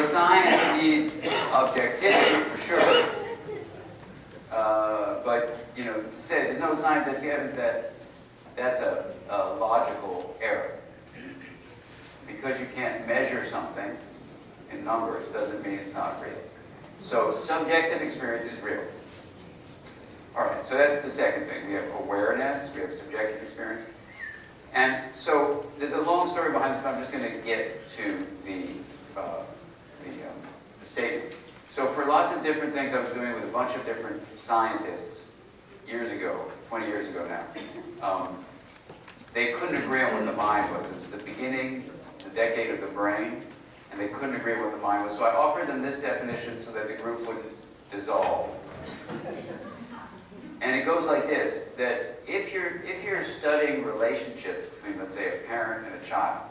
science needs objectivity for sure. But, you know, to say there's no scientific evidence that that's a logical error. Because you can't measure something in numbers doesn't mean it's not real. So subjective experience is real. All right, so that's the second thing. We have awareness, we have subjective experience. And so there's a long story behind this, but I'm just going to get to the statement. So for lots of different things I was doing with a bunch of different scientists years ago, 20 years ago now, they couldn't agree on what the mind was. It was the beginning, the decade of the brain, and they couldn't agree on what the mind was. So I offered them this definition so that the group wouldn't dissolve. And it goes like this, that if you're studying relationships between, let's say, a parent and a child,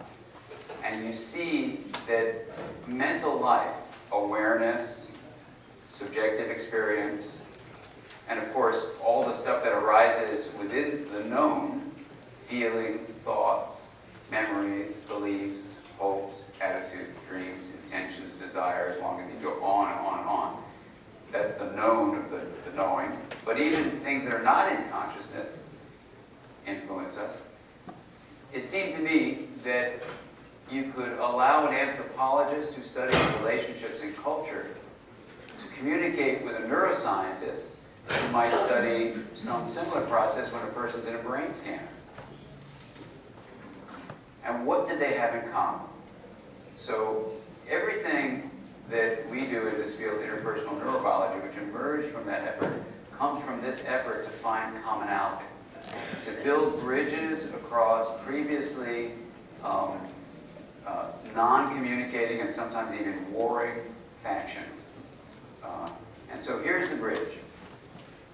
and you see that mental life, awareness, subjective experience, and of course, all the stuff that arises within the known, feelings, thoughts, memories, beliefs, hopes, attitudes, dreams, intentions, desires, as long as you go on and on and on. That's the known of the knowing. But even things that are not in consciousness influence us. It seemed to me that you could allow an anthropologist who studies relationships in culture to communicate with a neuroscientist who might study some similar process when a person's in a brain scanner. And what did they have in common? So everything that we do in this field, interpersonal neurobiology, which emerged from that effort, comes from this effort to find commonality, to build bridges across previously non-communicating and sometimes even warring factions. And so here's the bridge.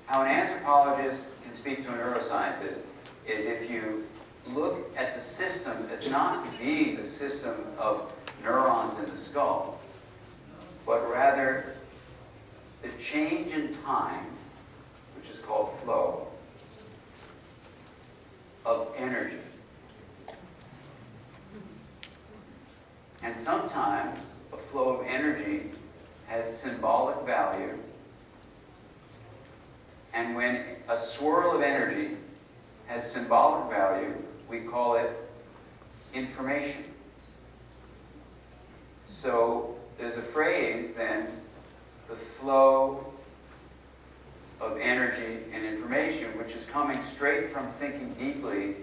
How an anthropologist can speak to a neuroscientist is if you look at the system as not being the system of neurons in the skull, but rather the change in time, which is called flow, of energy. And sometimes a flow of energy has symbolic value, and when a swirl of energy has symbolic value, we call it information. So there's a phrase then, the flow of energy and information, which is coming straight from thinking deeply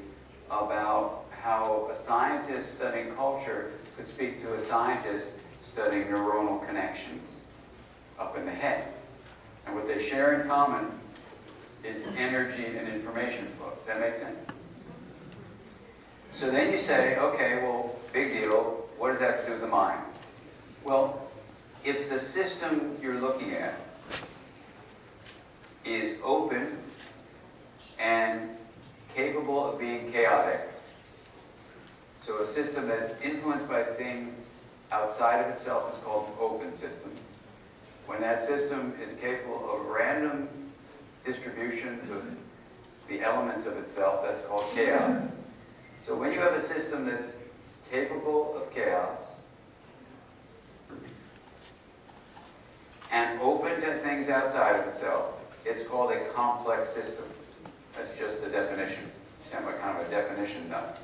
about how a scientist studying culture could speak to a scientist studying neuronal connections up in the head. And what they share in common is energy and information flow. Does that make sense? So then you say, okay, well, big deal. What does that have to do with the mind? Well, if the system you're looking at is open and capable of being chaotic, so a system that's influenced by things outside of itself is called an open system. When that system is capable of random distributions of the elements of itself, that's called chaos. So when you have a system that's capable of chaos and open to things outside of itself, it's called a complex system. That's just the definition. You sound like kind of a definition nut.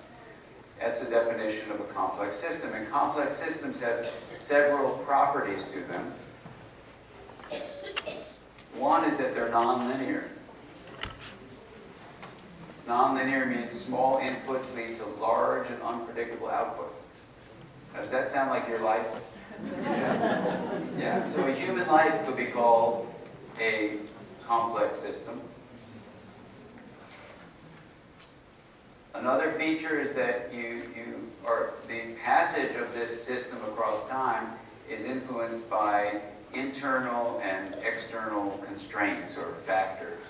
That's the definition of a complex system. And complex systems have several properties to them. One is that they're nonlinear. Nonlinear means small inputs lead to large and unpredictable outputs. Now, does that sound like your life? Yeah. So a human life could be called a complex system. Another feature is that the passage of this system across time is influenced by internal and external constraints or factors.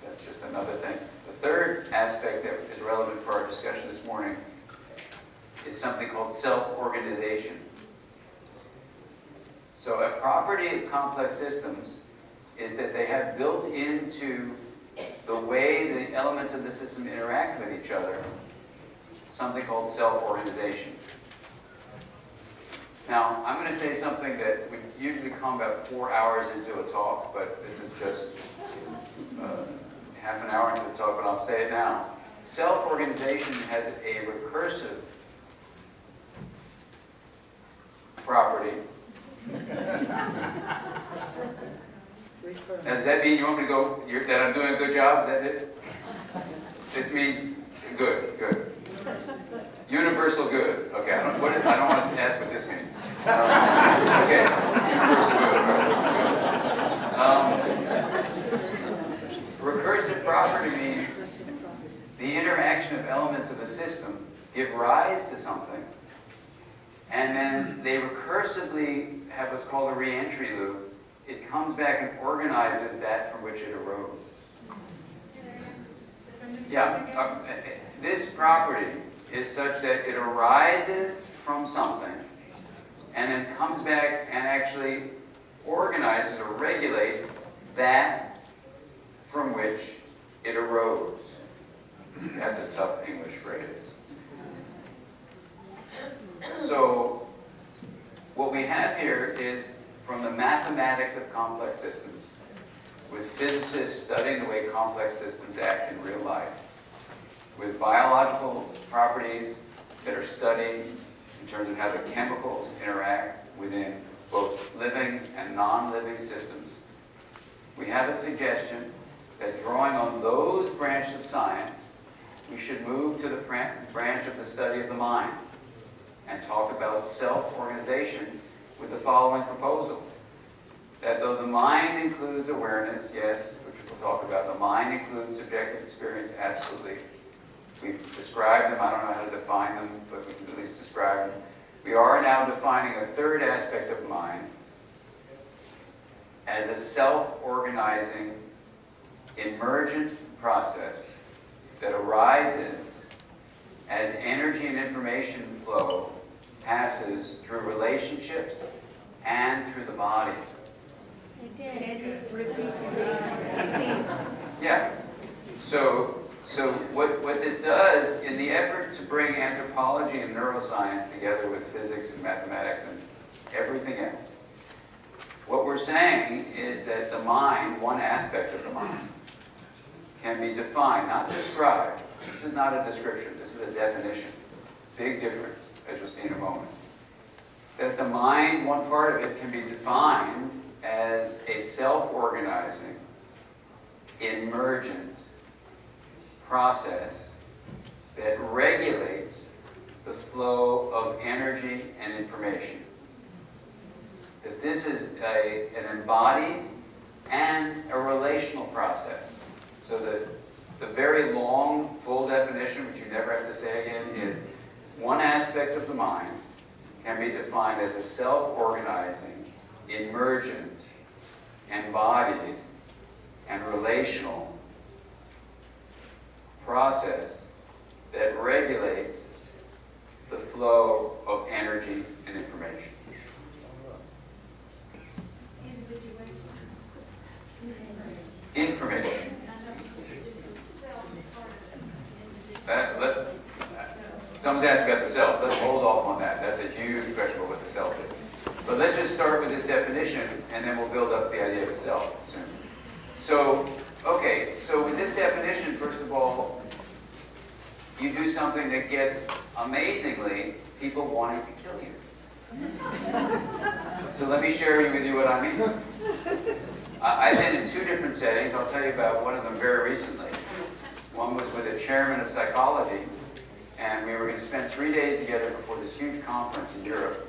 That's just another thing. The third aspect that is relevant for our discussion this morning is something called self-organization. So a property of complex systems is that they have built into the way the elements of the system interact with each other something called self-organization. Now, I'm going to say something that would usually come about 4 hours into a talk, but this is just half an hour into the talk, but I'll say it now. Self-organization has a recursive property. Now, does that mean you want me to go, that I'm doing a good job? Is that it? This means good, good. Universal good. Okay, I don't want to ask what this means. Okay, universal good. Right. Recursive property means the interaction of elements of a system give rise to something, and then they recursively have what's called a re-entry loop. It comes back and organizes that from which it arose. Yeah, this property is such that it arises from something and then comes back and actually organizes or regulates that from which it arose. That's a tough English phrase. So what we have here is from the mathematics of complex systems, with physicists studying the way complex systems act in real life, with biological properties that are studied in terms of how the chemicals interact within both living and non-living systems. We have a suggestion that drawing on those branches of science, we should move to the branch of the study of the mind and talk about self-organization with the following proposal. That though the mind includes awareness, yes, which we'll talk about, the mind includes subjective experience, absolutely. We've described them, I don't know how to define them, but we can at least describe them. We are now defining a third aspect of mind as a self-organizing, emergent process that arises as energy and information flow passes through relationships and through the body. Yeah. So what this does, in the effort to bring anthropology and neuroscience together with physics and mathematics and everything else, what we're saying is that the mind, one aspect of the mind, can be defined, not described. This is not a description, this is a definition. Big difference, as you'll see in a moment. That the mind, one part of it, can be defined as a self-organizing, emergent process that regulates the flow of energy and information. That this is an embodied and a relational process. So the very long, full definition, which you never have to say again, is one aspect of the mind can be defined as a self-organizing, emergent, embodied, and relational process that regulates the flow of energy and information. Information. Someone's asked about the self. Let's hold off on that. That's a huge question about what the self is. But let's just start with this definition, and then we'll build up the idea of the self soon. So, okay, so with this definition, first of all, you do something that gets, amazingly, people wanting to kill you. So let me share with you what I mean. I've been in two different settings. I'll tell you about one of them very recently. One was with a chairman of psychology, and we were going to spend 3 days together before this huge conference in Europe.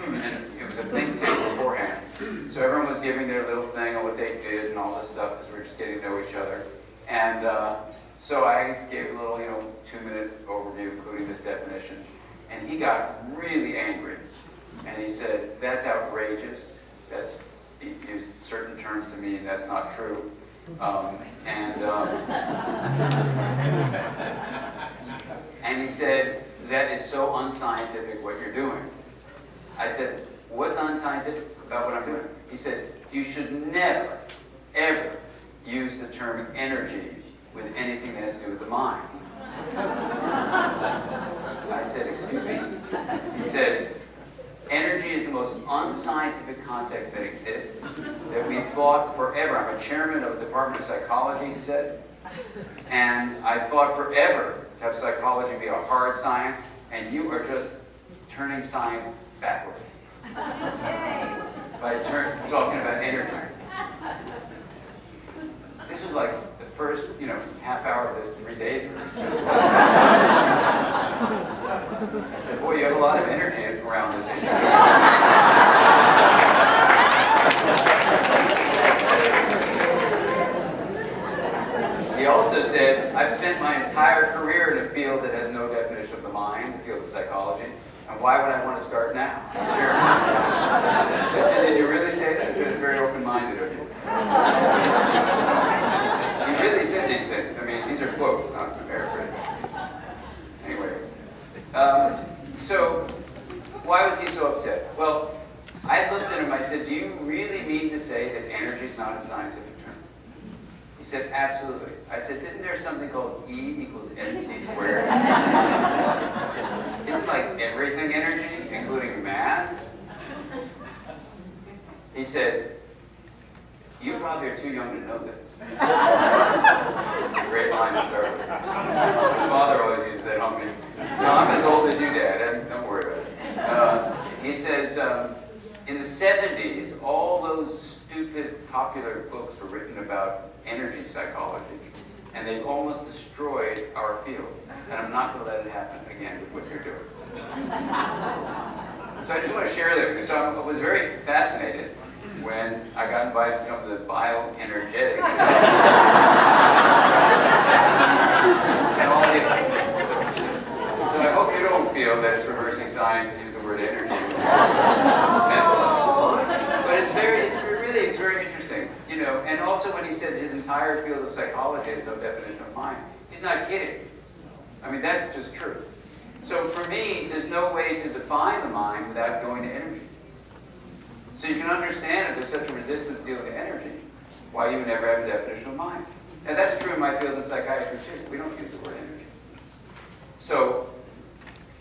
And it was a think tank beforehand. So everyone was giving their little thing on what they did and all this stuff as we were just getting to know each other. And so I gave a little, 2-minute overview, including this definition. And he got really angry. And he said, "That's outrageous. He used certain terms to mean that's not true." And he said, "That is so unscientific what you're doing." I said, "What's unscientific about what I'm doing?" He said, "You should never, ever use the term energy with anything that has to do with the mind." I said, "Excuse me?" He said, "Energy is unscientific concept that exists, that we thought forever. I'm a chairman of the Department of Psychology, he said, and I thought forever to have psychology be a hard science, and you are just turning science backwards. By talking about energy. This was like the first, half hour of this 3 days. I said, boy, you have a lot of energy around this. He also said, I've spent my entire career in a field that has no definition of the mind, the field of psychology, and why would I want to start now? Sure. I said, did you really say that? I said, it's very open-minded of you. He really said these things. I mean, these are quotes, not paraphrasing. Anyway. So, why was he so upset? Well, I looked at him, I said, do you really mean to say that energy is not a scientific term? He said, absolutely. I said, isn't there something called E equals mc squared? Isn't like everything energy, including mass? He said, you probably are too young to know this. It's a great line to start with. My father always used that on me. No, I'm as old as you, Dad. Don't worry about it. He says, in the 70s, all those stupid popular books were written about energy psychology, and they've almost destroyed our field. And I'm not going to let it happen again with what you're doing. So I just want to share that because I was very fascinated when I got invited to come to the Bioenergetic and all the. So I hope you don't feel that it's reversing science to use the word energy. But it's very interesting, And also when he said his entire field of psychology has no definition of mind, he's not kidding. I mean, that's just true. So for me, there's no way to define the mind without going to energy. So you can understand if there's such a resistance dealing with energy, why you would never have a definition of mind. And that's true in my field of psychiatry too. We don't use the word energy. So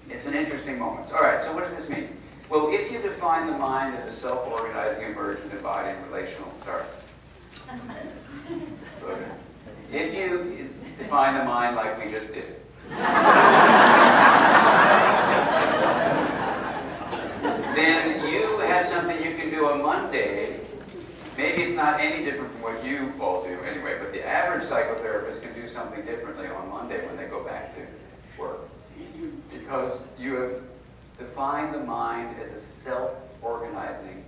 it's an interesting moment. All right, so what does this mean? Well, if you define the mind as a self-organizing, emergent, embodied, relational, if you define the mind like we just did, then you have something you can do on Monday. Maybe it's not any different from what you all do anyway, but the average psychotherapist can do something differently on Monday when they go back to work. Because you have defined the mind as a self-organizing